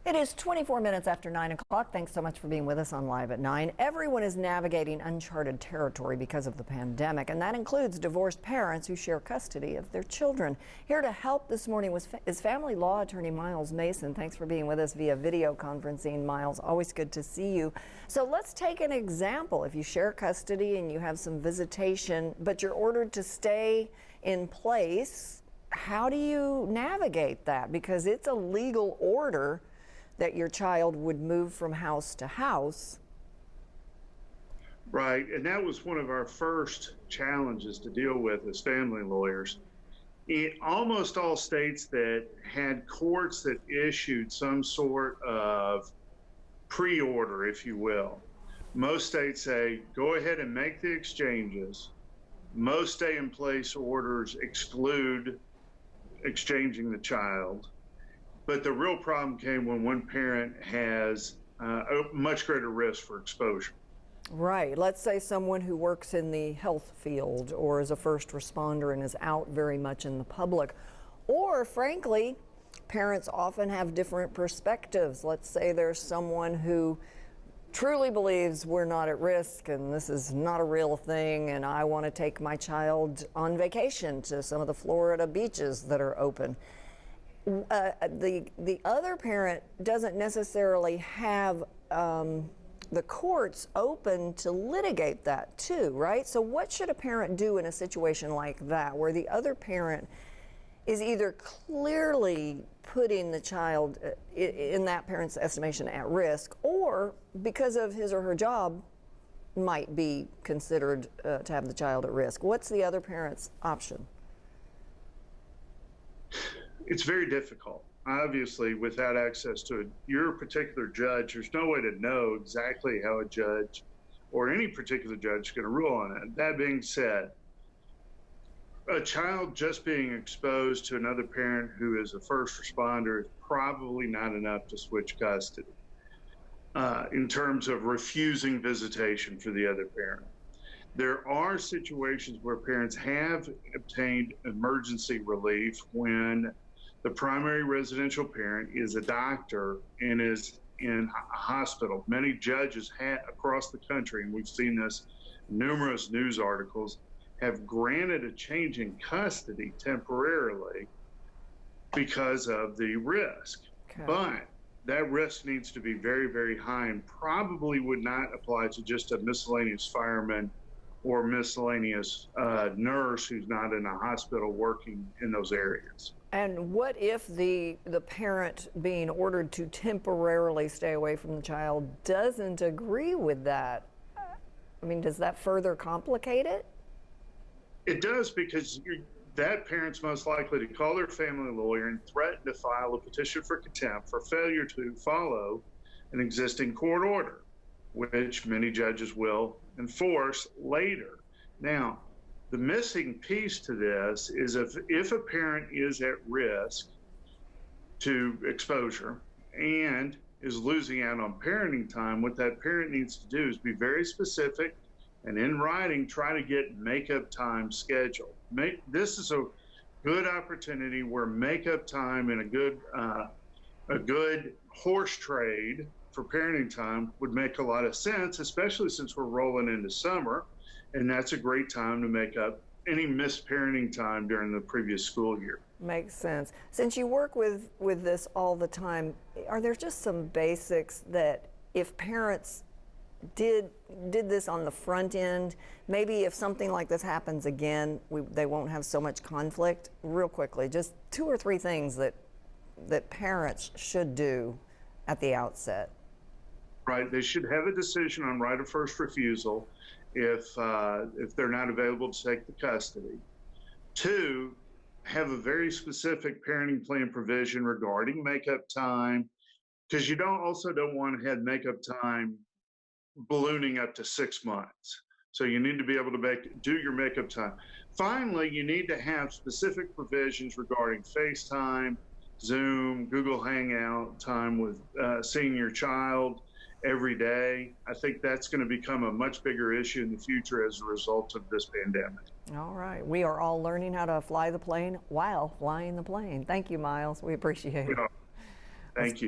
It is 24 minutes after 9 o'clock. Thanks so much for being with us on Live at 9. Everyone is navigating uncharted territory because of the pandemic, and that includes divorced parents who share custody of their children. Here to help this morning is family law attorney Miles Mason. Thanks for being with us via video conferencing, Miles. Always good to see you. So let's take an example. If you share custody and you have some visitation, but you're ordered to stay in place, how do you navigate that? Because it's a legal order that your child would move from house to house. Right, and that was one of our first challenges to deal with as family lawyers. In almost all states that had courts that issued some sort of pre-order, if you will, most states say, go ahead and make the exchanges. Most stay-in-place orders exclude exchanging the child. But the real problem came when one parent has a much greater risk for exposure. Right. Let's say someone who works in the health field or is a first responder and is out very much in the public. Or, frankly, parents often have different perspectives. Let's say there's someone who truly believes we're not at risk and this is not a real thing, and I want to take my child on vacation to some of the Florida beaches that are open. The other parent doesn't necessarily have the courts open to litigate that too, right? So what should a parent do in a situation like that, where the other parent is either clearly putting the child, in that parent's estimation, at risk, or because of his or her job might be considered to have the child at risk? What's the other parent's option? It's very difficult. Obviously, without access to your particular judge, there's no way to know exactly how a judge or any particular judge is going to rule on it. That being said, a child just being exposed to another parent who is a first responder is probably not enough to switch custody in terms of refusing visitation for the other parent. There are situations where parents have obtained emergency relief when the primary residential parent is a doctor and is in a hospital. Many judges across the country, and we've seen this in numerous news articles, have granted a change in custody temporarily because of the risk. Okay. But that risk needs to be very, very high and probably would not apply to just a miscellaneous fireman or miscellaneous nurse who's not in a hospital working in those areas. And what if the parent being ordered to temporarily stay away from the child doesn't agree with that? I mean, does that further complicate it? It does, because that parent's most likely to call their family lawyer and threaten to file a petition for contempt for failure to follow an existing court order, which many judges will enforce later. Now, the missing piece to this is if a parent is at risk to exposure and is losing out on parenting time, what that parent needs to do is be very specific and in writing try to get makeup time scheduled. This is a good opportunity where makeup time and a good horse trade for parenting time would make a lot of sense, especially since we're rolling into summer, and that's a great time to make up any missed parenting time during the previous school year. Makes sense. Since you work with this all the time, are there just some basics that if parents did this on the front end, maybe if something like this happens again, they won't have so much conflict? Real quickly, just 2 or 3 things that parents should do at the outset. Right, they should have a decision on right of first refusal if they're not available to take the custody. 2, have a very specific parenting plan provision regarding makeup time, because you don't want to have makeup time ballooning up to 6 months. So you need to be able to do your makeup time. Finally, you need to have specific provisions regarding FaceTime, Zoom, Google Hangout time with seeing your child every day. I think that's going to become a much bigger issue in the future as a result of this pandemic. All right. We are all learning how to fly the plane while flying the plane. Thank you, Miles. We appreciate it. Thank you.